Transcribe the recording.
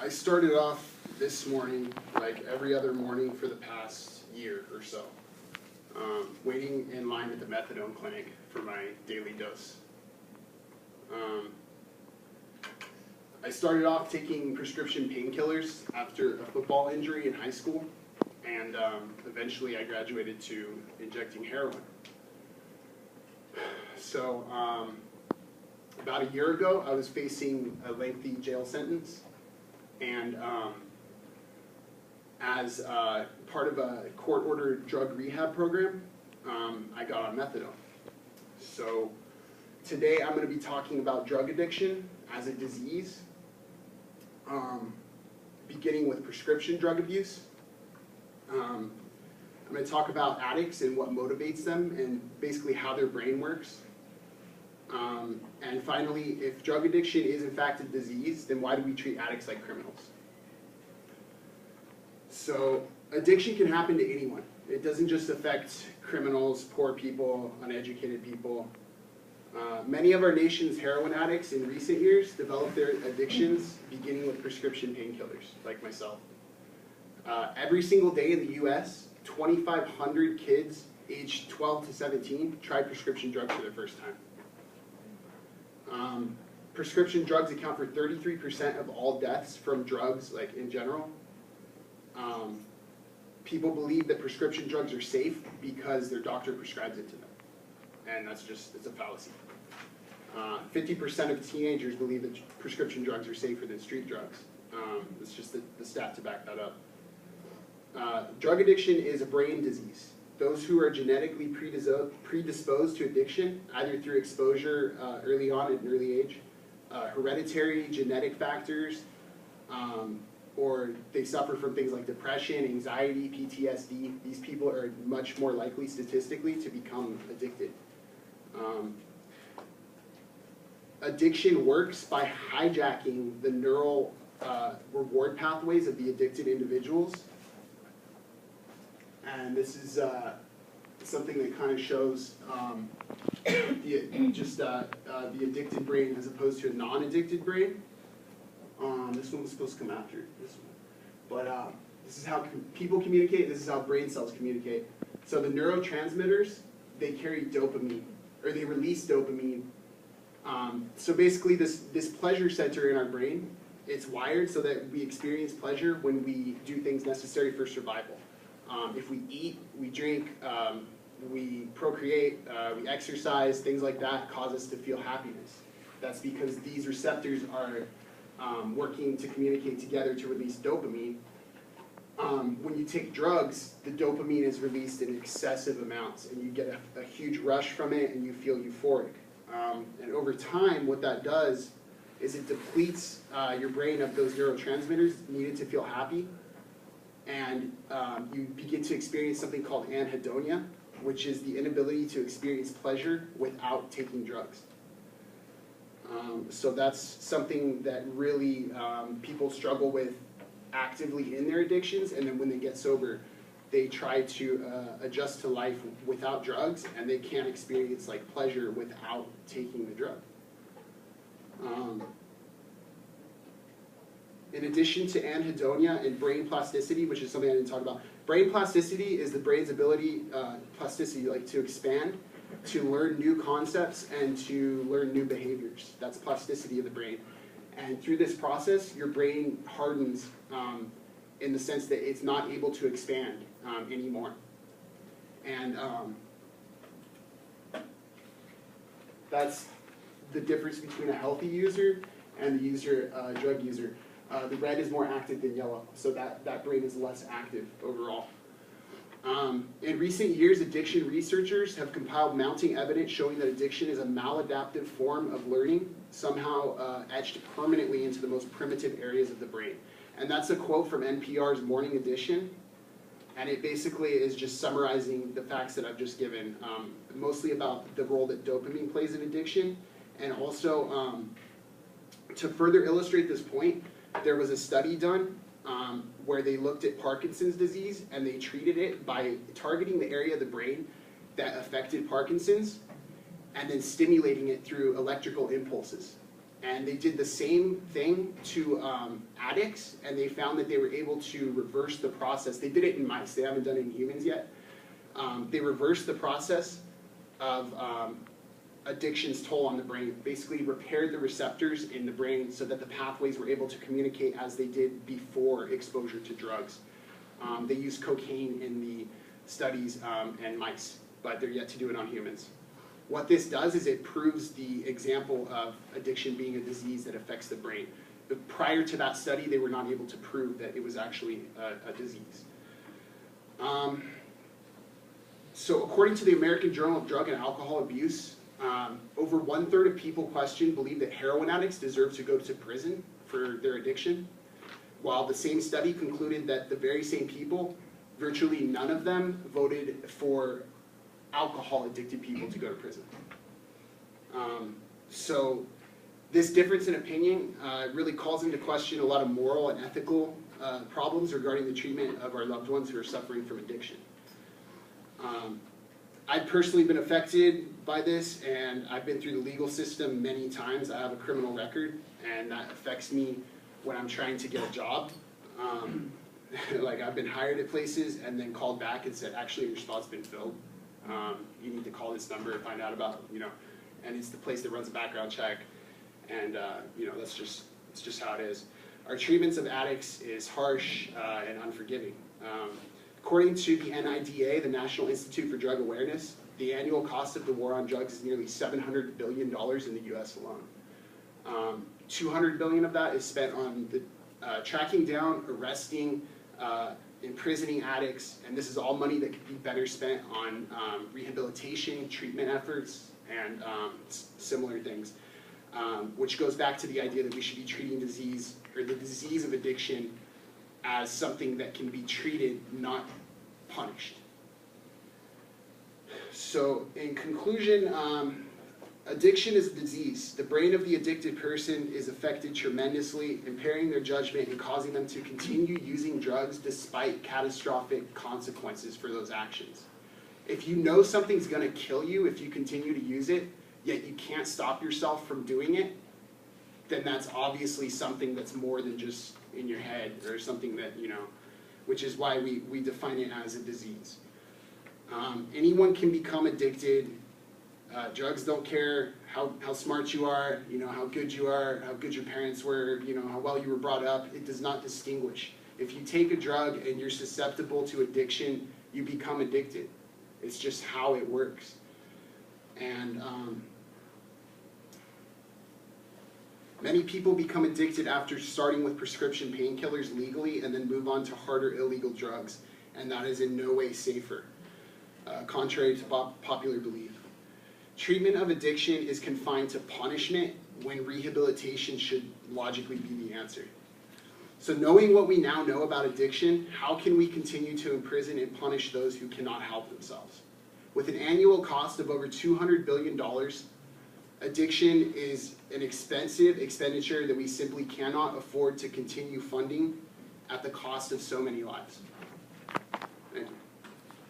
I started off this morning, like every other morning for the past year or so, waiting in line at the methadone clinic for my daily dose. I started off taking prescription painkillers after a football injury in high school, and eventually I graduated to injecting heroin. So about a year ago, I was facing a lengthy jail sentence, and as part of a court-ordered drug rehab program, I got on methadone. So today I'm going to be talking about drug addiction as a disease, beginning with prescription drug abuse. I'm going to talk about addicts and what motivates them and basically how their brain works. And finally, if drug addiction is in fact a disease, then why do we treat addicts like criminals? So addiction can happen to anyone. It doesn't just affect criminals, poor people, uneducated people. Many of our nation's heroin addicts in recent years developed their addictions beginning with prescription painkillers, like myself. Every single day in the US, 2,500 kids aged 12 to 17 tried prescription drugs for their first time. Prescription drugs account for 33% of all deaths from drugs, like in general. People believe that prescription drugs are safe because their doctor prescribes it to them. And that's just, it's a fallacy. 50% of teenagers believe that prescription drugs are safer than street drugs. It's just the stat to back that up. Drug addiction is a brain disease. Those who are genetically predisposed to addiction, either through exposure early on at an early age, hereditary genetic factors, or they suffer from things like depression, anxiety, PTSD, these people are much more likely statistically to become addicted. Addiction works by hijacking the neural reward pathways of the addicted individuals. And this is something that kind of shows the addicted brain as opposed to a non-addicted brain. This one was supposed to come after this one. But this is how people communicate, this is how brain cells communicate. So the neurotransmitters, they carry dopamine, or they release dopamine. So basically this pleasure center in our brain, it's wired so that we experience pleasure when we do things necessary for survival. If we eat, we drink, we procreate, we exercise, things like that cause us to feel happiness. That's because these receptors are working to communicate together to release dopamine. When you take drugs, the dopamine is released in excessive amounts, and you get a huge rush from it, and you feel euphoric. And over time, what that does is it depletes your brain of those neurotransmitters needed to feel happy, and you begin to experience something called anhedonia, which is the inability to experience pleasure without taking drugs. So that's something that really people struggle with actively in their addictions, and then when they get sober, they try to adjust to life without drugs, and they can't experience like pleasure without taking the drug. In addition to anhedonia and brain plasticity, which is something I didn't talk about, brain plasticity is the brain's ability, plasticity, like to expand, to learn new concepts and to learn new behaviors. That's plasticity of the brain. And through this process, your brain hardens in the sense that it's not able to expand anymore. And that's the difference between a healthy user and the drug user. The red is more active than yellow, so that brain is less active overall. In recent years, addiction researchers have compiled mounting evidence showing that addiction is a maladaptive form of learning, somehow etched permanently into the most primitive areas of the brain. And that's a quote from NPR's Morning Edition, and it basically is just summarizing the facts that I've just given, mostly about the role that dopamine plays in addiction, and also to further illustrate this point, there was a study done where they looked at Parkinson's disease, and they treated it by targeting the area of the brain that affected Parkinson's and then stimulating it through electrical impulses. And they did the same thing to addicts, and they found that they were able to reverse the process. They did it in mice, they haven't done it in humans yet. They reversed the process of addiction's toll on the brain, basically repaired the receptors in the brain so that the pathways were able to communicate as they did before exposure to drugs. They used cocaine in the studies and mice, but they're yet to do it on humans. What this does is it proves the example of addiction being a disease that affects the brain. But prior to that study, they were not able to prove that it was actually a disease. So according to the American Journal of Drug and Alcohol Abuse, over 1/3 of people questioned believe that heroin addicts deserve to go to prison for their addiction, while the same study concluded that the very same people, virtually none of them voted for alcohol-addicted people to go to prison. So this difference in opinion really calls into question a lot of moral and ethical problems regarding the treatment of our loved ones who are suffering from addiction. I've personally been affected by this, and I've been through the legal system many times. I have a criminal record, and that affects me when I'm trying to get a job. Like, I've been hired at places and then called back and said, actually, your spot's been filled. You need to call this number and find out about, and it's the place that runs a background check, and it's just how it is. Our treatments of addicts is harsh and unforgiving. According to the NIDA, the National Institute for Drug Awareness, the annual cost of the war on drugs is nearly $700 billion in the US alone. $200 billion of that is spent on the tracking down, arresting, imprisoning addicts, and this is all money that could be better spent on rehabilitation, treatment efforts, and similar things, which goes back to the idea that we should be treating disease, or the disease of addiction, as something that can be treated, not punished. So in conclusion, addiction is a disease. The brain of the addicted person is affected tremendously, impairing their judgment and causing them to continue using drugs despite catastrophic consequences for those actions. If you know something's going to kill you if you continue to use it, yet you can't stop yourself from doing it, then that's obviously something that's more than just in your head, or something that, which is why we define it as a disease. Anyone can become addicted. Drugs don't care how smart you are, how good you are, how good your parents were, how well you were brought up. It does not distinguish. If you take a drug and you're susceptible to addiction, you become addicted. It's just how it works. And many people become addicted after starting with prescription painkillers legally and then move on to harder illegal drugs, and that is in no way safer, contrary to popular belief. Treatment of addiction is confined to punishment when rehabilitation should logically be the answer. So knowing what we now know about addiction, how can we continue to imprison and punish those who cannot help themselves? With an annual cost of over $200 billion, addiction is an expensive expenditure that we simply cannot afford to continue funding at the cost of so many lives.